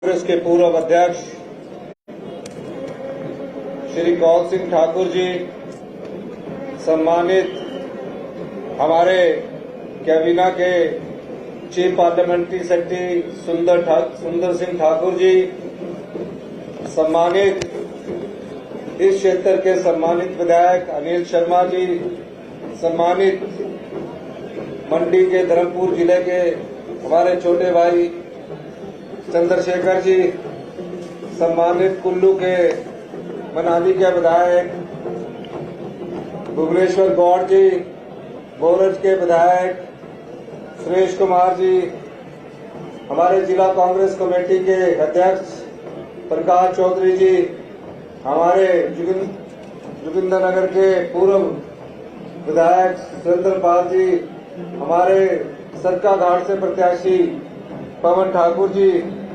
कांग्रेस के पूर्व अध्यक्ष श्री कौल सिंह ठाकुर जी, सम्मानित हमारे कैबिनेट के चीफ पार्लियामेंट्री सेक्रेटरी सुंदर सिंह ठाकुर जी, सम्मानित इस क्षेत्र के सम्मानित विधायक अनिल शर्मा जी, सम्मानित मंडी के धर्मपुर जिले के हमारे छोटे भाई चंद्रशेखर जी, सम्मानित कुल्लू के मनाली के विधायक भुवनेश्वर गौड़ जी, बोरज के विधायक सुरेश कुमार जी, हमारे जिला कांग्रेस कमेटी के अध्यक्ष प्रकाश चौधरी जी, हमारे जोगिंदरनगर के पूर्व विधायक सुरेंद्र पाल जी, हमारे सरका घाट से प्रत्याशी पवन ठाकुर जी,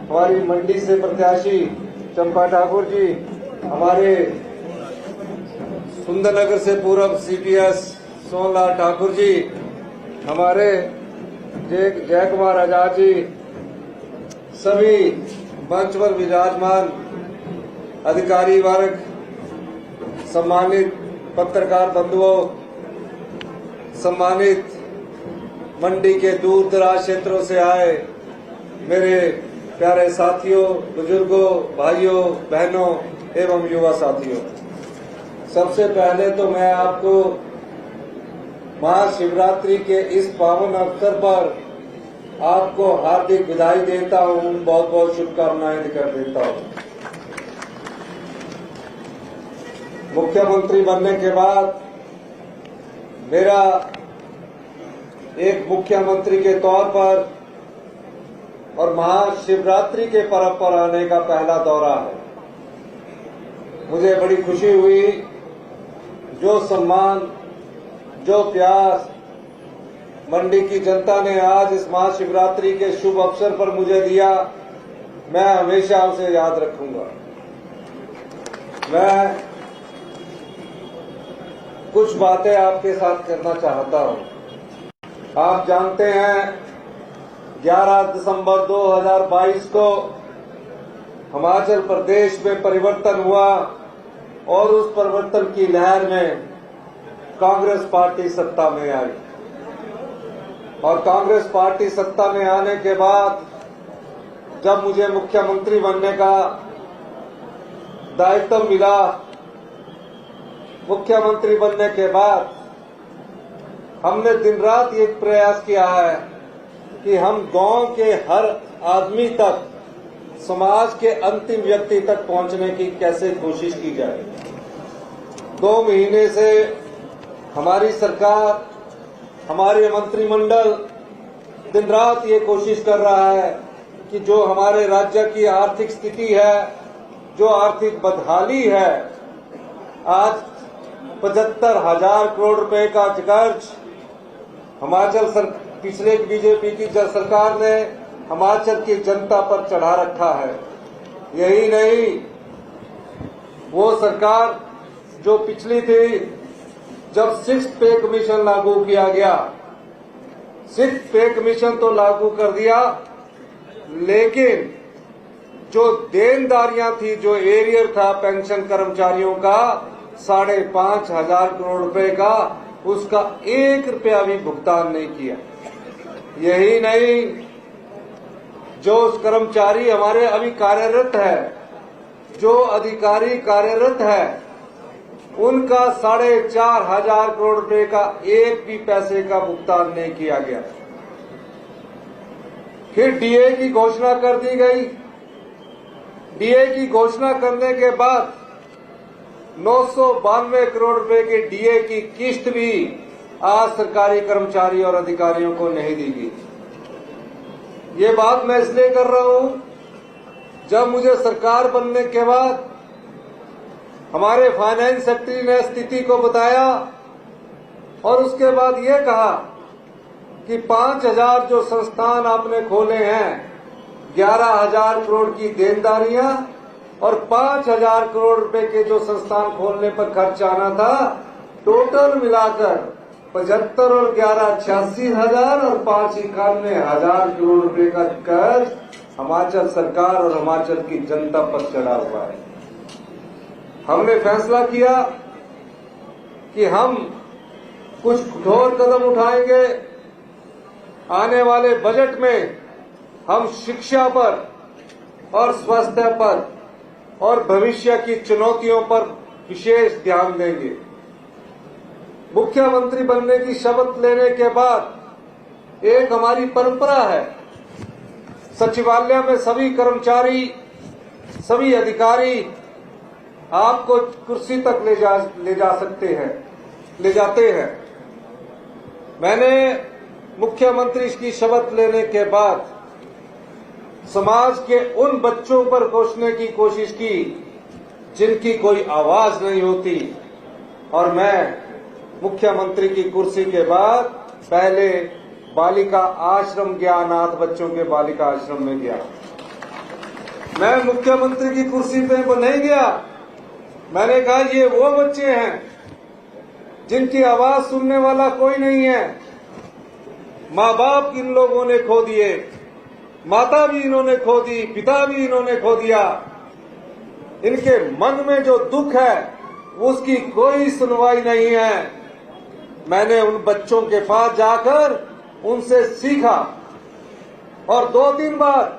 हमारी मंडी से प्रत्याशी चंपा ठाकुर जी, हमारे सुंदरनगर से पूर्व सीपीएस सोनलाल ठाकुर जी, हमारे जय कुमार आजाद जी, सभी मंच पर विराजमान अधिकारी वर्ग, सम्मानित पत्रकार बंधुओं, सम्मानित मंडी के दूर दराज क्षेत्रों से आए मेरे प्यारे साथियों, बुजुर्गों, भाइयों, बहनों एवं युवा साथियों, सबसे पहले तो मैं आपको महाशिवरात्रि के इस पावन अवसर पर आपको हार्दिक बधाई देता हूं, बहुत बहुत शुभकामनाएं कर देता हूं। मुख्यमंत्री बनने के बाद मेरा एक मुख्यमंत्री के तौर पर और महाशिवरात्रि के पर्व पर आने का पहला दौरा है। मुझे बड़ी खुशी हुई, जो सम्मान, जो प्यार मंडी की जनता ने आज इस महाशिवरात्रि के शुभ अवसर पर मुझे दिया, मैं हमेशा उसे याद रखूंगा। मैं कुछ बातें आपके साथ करना चाहता हूं। आप जानते हैं 11 दिसंबर 2022 को हिमाचल प्रदेश में परिवर्तन हुआ और उस परिवर्तन की लहर में कांग्रेस पार्टी सत्ता में आई और कांग्रेस पार्टी सत्ता में आने के बाद जब मुझे मुख्यमंत्री बनने का दायित्व मिला, मुख्यमंत्री बनने के बाद हमने दिन रात ये प्रयास किया है कि हम गांव के हर आदमी तक, समाज के अंतिम व्यक्ति तक पहुंचने की कैसे कोशिश की जाए। 2 महीने से हमारी सरकार, हमारे मंत्रिमंडल दिन रात ये कोशिश कर रहा है कि जो हमारे राज्य की आर्थिक स्थिति है, जो आर्थिक बदहाली है, आज 75,000 करोड़ रुपए का कर्ज पिछले बीजेपी की सरकार ने हिमाचल की जनता पर चढ़ा रखा है। यही नहीं, वो सरकार जो पिछली थी, जब 6th पे कमीशन लागू किया गया, 6th पे कमीशन तो लागू कर दिया, लेकिन जो देनदारियां थी, जो एरियर था पेंशन कर्मचारियों का 5,500 करोड़ रुपए का, उसका 1 रुपया भी भुगतान नहीं किया। यही नहीं, जो कर्मचारी हमारे अभी कार्यरत है, जो अधिकारी कार्यरत है, उनका 4,500 करोड़ रुपए का एक भी पैसे का भुगतान नहीं किया गया। फिर डीए की घोषणा कर दी गई। डीए की घोषणा करने के बाद 992 करोड़ रुपए के डीए की किस्त भी आज सरकारी कर्मचारी और अधिकारियों को नहीं दी गई। ये बात मैं इसलिए कर रहा हूं, जब मुझे सरकार बनने के बाद हमारे फाइनेंस सेक्रेटरी ने स्थिति को बताया और उसके बाद ये कहा कि 5,000 जो संस्थान आपने खोले हैं, 11,000 करोड़ की देनदारियां और 5,000 करोड़ रुपए के जो संस्थान खोलने पर खर्च आना था, टोटल मिलाकर 75 और 11 86,000 और 5 91,000 करोड़ रुपए का कर्ज हिमाचल सरकार और हिमाचल की जनता पर चढ़ा हुआ है। हमने फैसला किया कि हम कुछ कठोर कदम उठाएंगे। आने वाले बजट में हम शिक्षा पर और स्वास्थ्य पर और भविष्य की चुनौतियों पर विशेष ध्यान देंगे। मुख्यमंत्री बनने की शपथ लेने के बाद एक हमारी परंपरा है, सचिवालय में सभी कर्मचारी, सभी अधिकारी आपको कुर्सी तक ले जाते हैं। मैंने मुख्यमंत्री की शपथ लेने के बाद समाज के उन बच्चों पर पहुंचने की कोशिश की जिनकी कोई आवाज नहीं होती, और मैं मुख्यमंत्री की कुर्सी के बाद पहले बालिका आश्रम गया, अनाथ बच्चों के बालिका आश्रम में गया। मैं मुख्यमंत्री की कुर्सी पे वो नहीं गया। मैंने कहा ये वो बच्चे हैं जिनकी आवाज सुनने वाला कोई नहीं है। माँ बाप इन लोगों ने खो दिए, माता भी इन्होंने खो दी, पिता भी इन्होंने खो दिया। इनके मन में जो दुख है उसकी कोई सुनवाई नहीं है। मैंने उन बच्चों के पास जाकर उनसे सीखा और 2 दिन बाद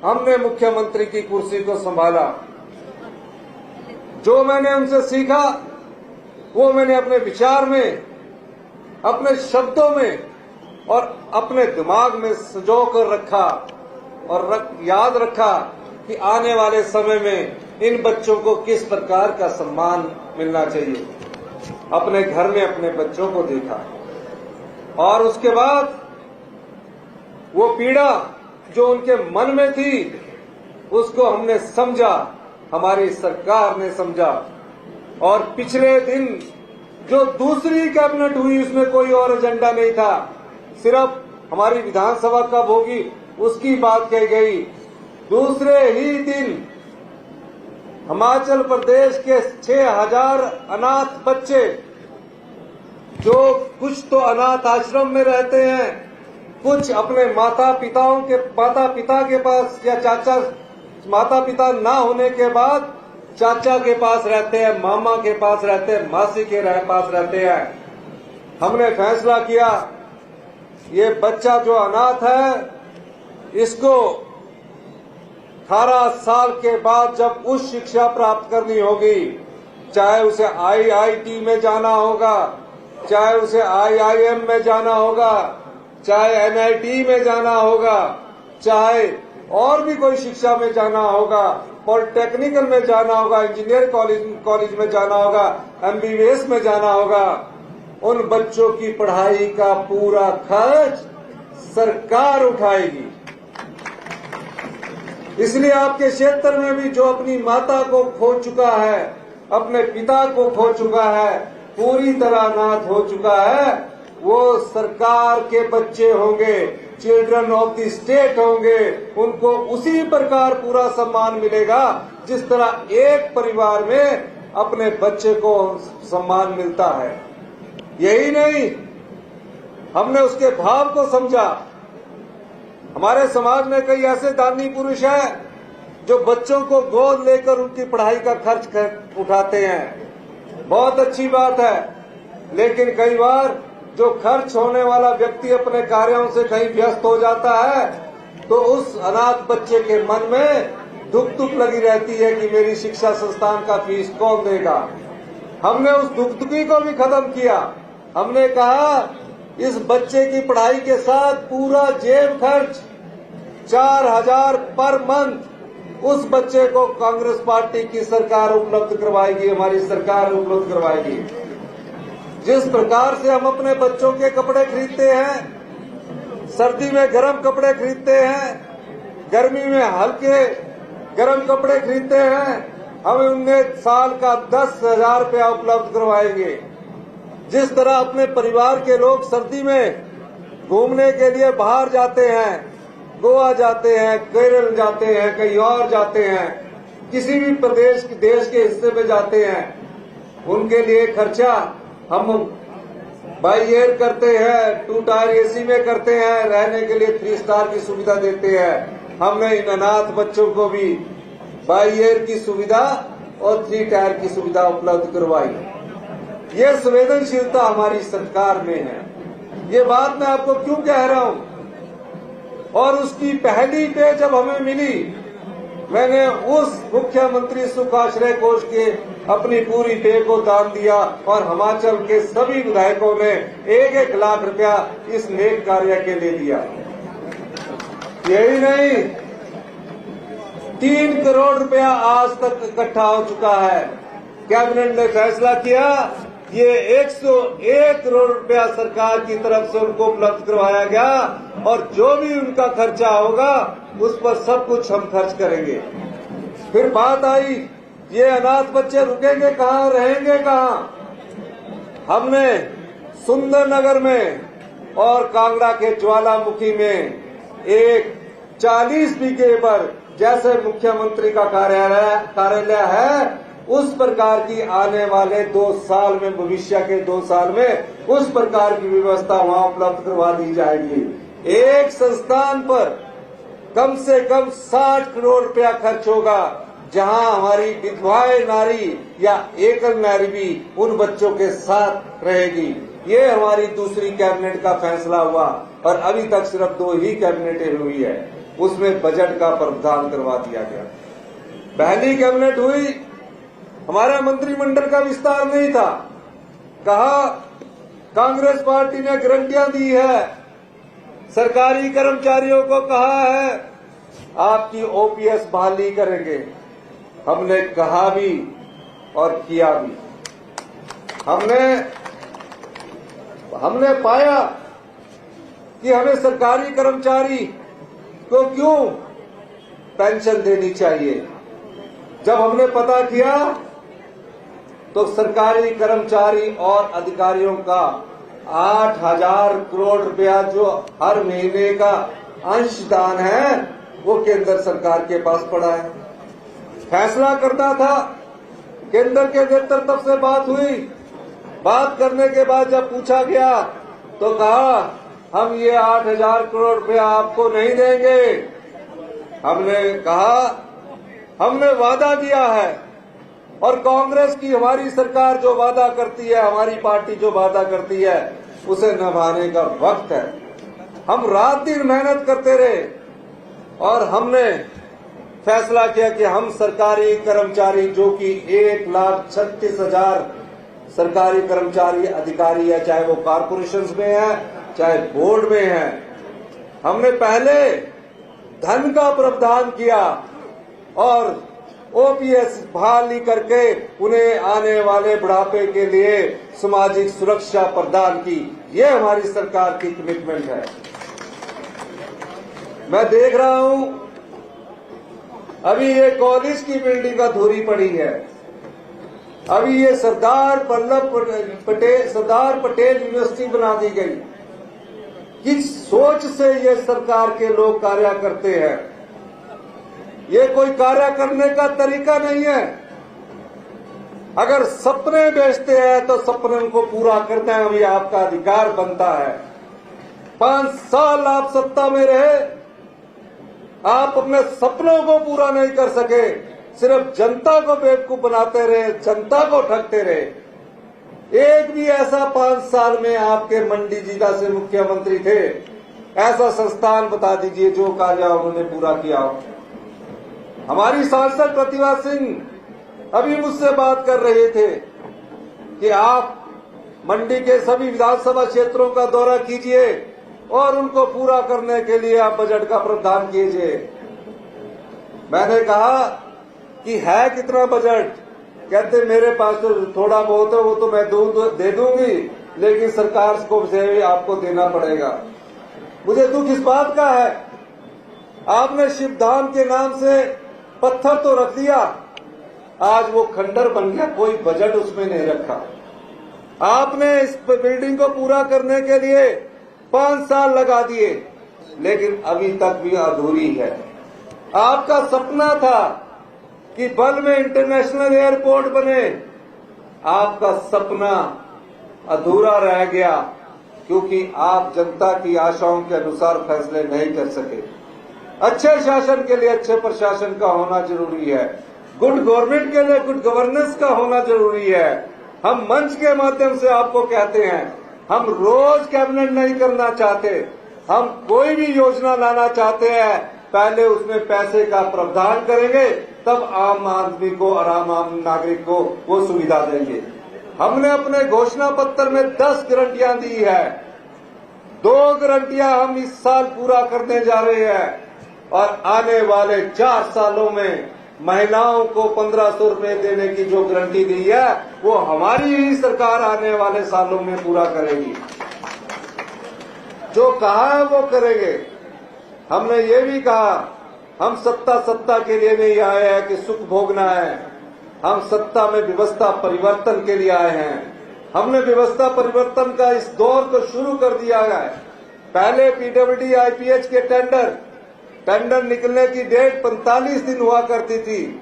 हमने मुख्यमंत्री की कुर्सी को संभाला। जो मैंने उनसे सीखा वो मैंने अपने विचार में, अपने शब्दों में और अपने दिमाग में संजो कर रखा और याद रखा कि आने वाले समय में इन बच्चों को किस प्रकार का सम्मान मिलना चाहिए। अपने घर में अपने बच्चों को देखा और उसके बाद वो पीड़ा जो उनके मन में थी उसको हमने समझा, हमारी सरकार ने समझा। और पिछले दिन जो दूसरी कैबिनेट हुई उसमें कोई और एजेंडा नहीं था, सिर्फ हमारी विधानसभा कब होगी उसकी बात कही गई। दूसरे ही दिन हिमाचल प्रदेश के 6000 अनाथ बच्चे जो कुछ तो अनाथ आश्रम में रहते हैं, कुछ अपने माता पिता के पास या माता पिता ना होने के बाद चाचा के पास रहते हैं, मामा के पास रहते हैं, मासी के पास रहते हैं। हमने फैसला किया ये बच्चा जो अनाथ है इसको 18 साल के बाद जब उच्च शिक्षा प्राप्त करनी होगी, चाहे उसे IIT में जाना होगा, चाहे उसे IIM में जाना होगा, चाहे NIT में जाना होगा, चाहे और भी कोई शिक्षा में जाना होगा, पॉलिटेक्निकल में जाना होगा, इंजीनियर कॉलेज में जाना होगा, MBBS में जाना होगा, उन बच्चों की पढ़ाई का पूरा खर्च सरकार उठाएगी। इसलिए आपके क्षेत्र में भी जो अपनी माता को खो चुका है, अपने पिता को खो चुका है, पूरी तरह अनाथ हो चुका है, वो सरकार के बच्चे होंगे, चिल्ड्रन ऑफ द स्टेट होंगे। उनको उसी प्रकार पूरा सम्मान मिलेगा जिस तरह एक परिवार में अपने बच्चे को सम्मान मिलता है। यही नहीं, हमने उसके भाव को समझा। हमारे समाज में कई ऐसे दानी पुरुष हैं जो बच्चों को गोद लेकर उनकी पढ़ाई का खर्च उठाते हैं, बहुत अच्छी बात है। लेकिन कई बार जो खर्च होने वाला व्यक्ति अपने कार्यों से कहीं व्यस्त हो जाता है तो उस अनाथ बच्चे के मन में दुख लगी रहती है कि मेरी शिक्षा संस्थान का फीस कौन देगा। हमने उस दुखी को भी खत्म किया। हमने कहा इस बच्चे की पढ़ाई के साथ पूरा जेब खर्च 4000 पर मंथ उस बच्चे को कांग्रेस पार्टी की सरकार उपलब्ध करवाएगी, हमारी सरकार उपलब्ध करवाएगी। जिस प्रकार से हम अपने बच्चों के कपड़े खरीदते हैं, सर्दी में गर्म कपड़े खरीदते हैं, गर्मी में हल्के गर्म कपड़े खरीदते हैं, हम उन्हें साल का 10,000 रुपया उपलब्ध करवाएंगे। जिस तरह अपने परिवार के लोग सर्दी में घूमने के लिए बाहर जाते हैं, गोवा जाते हैं, केरल जाते हैं, कहीं और जाते हैं, किसी भी देश के हिस्से में जाते हैं, उनके लिए खर्चा हम बाई एयर करते हैं, 2 टायर AC में करते हैं, रहने के लिए 3 स्टार की सुविधा देते हैं। हमने इन अनाथ बच्चों को भी बाई एयर की सुविधा और 3 टायर की सुविधा उपलब्ध करवाई। ये संवेदनशीलता हमारी सरकार में है। ये बात मैं आपको क्यों कह रहा हूं? और उसकी पहली पे जब हमें मिली, मैंने उस मुख्यमंत्री सुख आश्रय कोष के अपनी पूरी पे को दान दिया और हिमाचल के सभी विधायकों ने 1-1 लाख रुपया इस नेक कार्य के लिए दिया। यही नहीं, 3 करोड़ रुपया आज तक इकट्ठा हो चुका है। कैबिनेट ने फैसला किया, ये 101 करोड़ रुपया सरकार की तरफ से उनको उपलब्ध करवाया गया और जो भी उनका खर्चा होगा उस पर सब कुछ हम खर्च करेंगे। फिर बात आई, ये अनाथ बच्चे रुकेंगे कहाँ, रहेंगे कहाँ? हमने सुंदरनगर में और कांगड़ा के ज्वालामुखी में एक 40 बीघे पर, जैसे मुख्यमंत्री का कार्यालय है, उस प्रकार की आने वाले 2 साल में, भविष्य के 2 साल में उस प्रकार की व्यवस्था वहां उपलब्ध करवा दी जाएगी। एक संस्थान पर कम से कम 60 करोड़ रुपया खर्च होगा, जहां हमारी विधवाएं नारी या एकल नारी भी उन बच्चों के साथ रहेगी। ये हमारी दूसरी कैबिनेट का फैसला हुआ और अभी तक सिर्फ 2 ही कैबिनेटें हुई है, उसमें बजट का प्रावधान करवा दिया गया। पहली कैबिनेट हुई, हमारा मंत्रिमंडल का विस्तार नहीं था। कहा कांग्रेस पार्टी ने गारंटियां दी है, सरकारी कर्मचारियों को कहा है आपकी ओपीएस बहाली करेंगे। हमने कहा भी और किया भी। हमने पाया कि हमें सरकारी कर्मचारी को क्यों पेंशन देनी चाहिए। जब हमने पता किया तो सरकारी कर्मचारी और अधिकारियों का 8,000 करोड़ रुपया जो हर महीने का अंशदान है वो केंद्र सरकार के पास पड़ा है। फैसला करना था, केंद्र के नेतृत्व से बात हुई। बात करने के बाद जब पूछा गया तो कहा हम ये 8,000 करोड़ रुपया आपको नहीं देंगे। हमने कहा हमने वादा किया है और कांग्रेस की हमारी सरकार जो वादा करती है, हमारी पार्टी जो वादा करती है, उसे निभाने का वक्त है। हम रात दिन मेहनत करते रहे और हमने फैसला किया कि हम सरकारी कर्मचारी जो कि 1,36,000 सरकारी कर्मचारी अधिकारी है, चाहे वो कॉर्पोरेशन में है चाहे बोर्ड में है, हमने पहले धन का प्रावधान किया और ओपीएस बहाली करके उन्हें आने वाले बुढ़ापे के लिए सामाजिक सुरक्षा प्रदान की। ये हमारी सरकार की कमिटमेंट है। मैं देख रहा हूं अभी ये कॉलेज की बिल्डिंग अधूरी पड़ी है। अभी ये सरदार पटेल यूनिवर्सिटी बना दी गई। किस सोच से ये सरकार के लोग कार्य करते हैं? ये कोई कार्य करने का तरीका नहीं है। अगर सपने बेचते हैं तो सपनों को पूरा करना भी आपका अधिकार बनता है। 5 साल आप सत्ता में रहे, आप अपने सपनों को पूरा नहीं कर सके, सिर्फ जनता को बेवकूफ बनाते रहे, जनता को ठगते रहे। एक भी ऐसा 5 साल में आपके मंडी जिला से मुख्यमंत्री थे, ऐसा संस्थान बता दीजिए जो कार्य उन्होंने पूरा किया हो। हमारी सांसद प्रतिभा सिंह अभी मुझसे बात कर रहे थे कि आप मंडी के सभी विधानसभा क्षेत्रों का दौरा कीजिए और उनको पूरा करने के लिए आप बजट का प्रावधान कीजिए। मैंने कहा कि है कितना बजट? कहते मेरे पास तो थोड़ा बहुत है, वो तो मैं दे दूंगी, लेकिन सरकार को से आपको देना पड़ेगा। मुझे दुख इस बात का है, आपने शिवधाम के नाम से पत्थर तो रख दिया, आज वो खंडर बन गया, कोई बजट उसमें नहीं रखा। आपने इस बिल्डिंग को पूरा करने के लिए 5 साल लगा दिए, लेकिन अभी तक भी अधूरी है। आपका सपना था कि बल में इंटरनेशनल एयरपोर्ट बने, आपका सपना अधूरा रह गया क्योंकि आप जनता की आशाओं के अनुसार फैसले नहीं कर सके। अच्छे शासन के लिए अच्छे प्रशासन का होना जरूरी है, गुड गवर्नमेंट के लिए गुड गवर्नेंस का होना जरूरी है। हम मंच के माध्यम से आपको कहते हैं, हम रोज कैबिनेट नहीं करना चाहते, हम कोई भी योजना लाना चाहते हैं, पहले उसमें पैसे का प्रावधान करेंगे, तब आम आदमी को और आम नागरिक को वो सुविधा देंगे। हमने अपने घोषणा पत्र में 10 गारंटियां दी है, 2 गारंटियां हम इस साल पूरा करने जा रहे हैं और आने वाले 4 सालों में महिलाओं को 1500 रुपए देने की जो गारंटी दी है वो हमारी ही सरकार आने वाले सालों में पूरा करेगी। जो कहा है वो करेंगे। हमने ये भी कहा, हम सत्ता के लिए नहीं आए हैं कि सुख भोगना है, हम सत्ता में व्यवस्था परिवर्तन के लिए आए हैं। हमने व्यवस्था परिवर्तन का इस दौर को शुरू कर दिया है। पहले पीडब्ल्यूडी आईपीएच के टेंडर निकलने की डेट 45 दिन हुआ करती थी।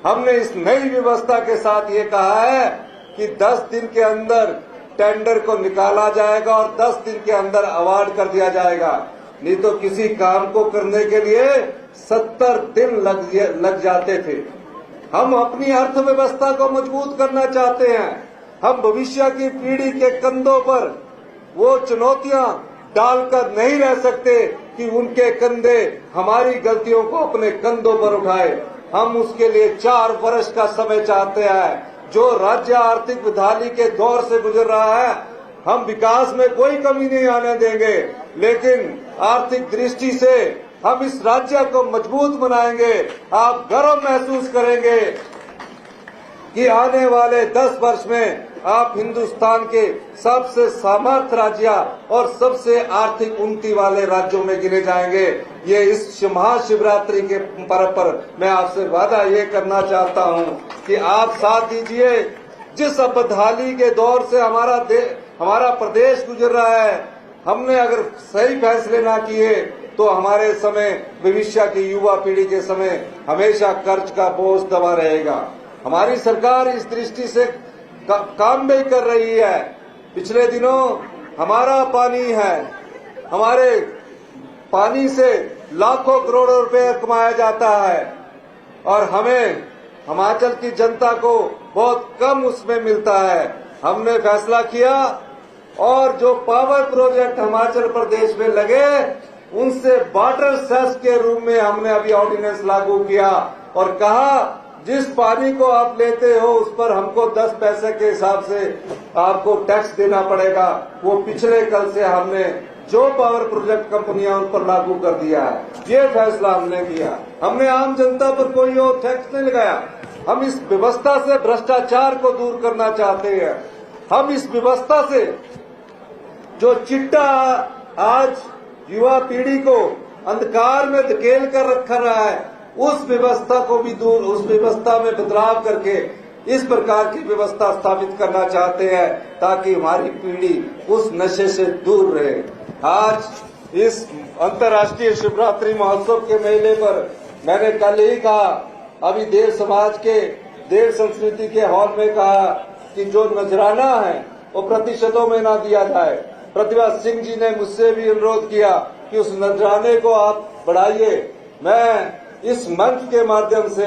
हमने इस नई व्यवस्था के साथ ये कहा है कि 10 दिन के अंदर टेंडर को निकाला जाएगा और 10 दिन के अंदर अवार्ड कर दिया जाएगा। नहीं तो किसी काम को करने के लिए 70 दिन लग जाते थे। हम अपनी अर्थव्यवस्था को मजबूत करना चाहते हैं। हम भविष्य की पीढ़ी के कंधों पर वो चुनौतियां डालकर नहीं रह सकते कि उनके कंधे हमारी गलतियों को अपने कंधों पर उठाए। हम उसके लिए 4 वर्ष का समय चाहते हैं। जो राज्य आर्थिक बदहाली के दौर से गुजर रहा है, हम विकास में कोई कमी नहीं आने देंगे, लेकिन आर्थिक दृष्टि से हम इस राज्य को मजबूत बनाएंगे। आप गर्व महसूस करेंगे कि आने वाले 10 वर्ष में आप हिंदुस्तान के सबसे समर्थ राज्य और सबसे आर्थिक उन्नति वाले राज्यों में गिने जाएंगे। ये इस महाशिवरात्रि के पर्व पर मैं आपसे वादा ये करना चाहता हूं कि आप साथ दीजिए। जिस बदहाली के दौर से हमारा प्रदेश गुजर रहा है, हमने अगर सही फैसले ना किए तो हमारे समय, भविष्य की युवा पीढ़ी के समय हमेशा कर्ज का बोझ दबा रहेगा। हमारी सरकार इस दृष्टि से काम भी कर रही है। पिछले दिनों हमारा पानी है, हमारे पानी से लाखों करोड़ों रुपए कमाया जाता है और हमें, हिमाचल की जनता को बहुत कम उसमें मिलता है। हमने फैसला किया और जो पावर प्रोजेक्ट हिमाचल प्रदेश में लगे उनसे वाटर सेस के रूप में हमने अभी ऑर्डिनेंस लागू किया और कहा जिस पानी को आप लेते हो उस पर हमको 10 पैसे के हिसाब से आपको टैक्स देना पड़ेगा। वो पिछले कल से हमने जो पावर प्रोजेक्ट कंपनियां उन पर लागू कर दिया है। ये फैसला हमने किया। हमने आम जनता पर कोई और टैक्स नहीं लगाया। हम इस व्यवस्था से भ्रष्टाचार को दूर करना चाहते हैं। हम इस व्यवस्था से जो चिट्टा आज युवा पीढ़ी को अंधकार में धकेल कर रखा रहा है, उस व्यवस्था को भी दूर, उस व्यवस्था में बदलाव करके इस प्रकार की व्यवस्था स्थापित करना चाहते हैं ताकि हमारी पीढ़ी उस नशे से दूर रहे। आज इस अंतर्राष्ट्रीय शिवरात्रि महोत्सव के मेले पर मैंने कल ही कहा, अभी देव समाज के देव संस्कृति के हॉल में कहा कि जो नजराना है वो प्रतिशतों में ना दिया जाए। प्रतिभा सिंह जी ने मुझसे भी अनुरोध किया कि उस नजराने को आप बढ़ाइए। मैं इस मंच के माध्यम से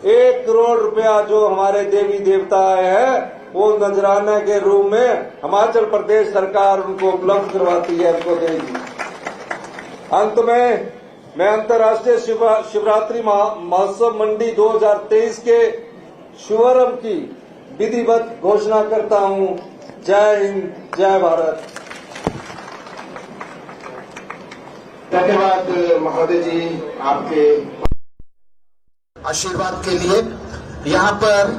1 करोड़ रुपया जो हमारे देवी देवता आए हैं वो नजराना के रूप में हिमाचल प्रदेश सरकार उनको उपलब्ध करवाती है, उनको देगी। अंत में मैं अंतर्राष्ट्रीय शिवरात्रि महोत्सव मंडी 2023 के शुभारंभ की विधिवत घोषणा करता हूं। जय हिंद, जय भारत। धन्यवाद महोदय जी आपके आशीर्वाद के लिए। यहाँ पर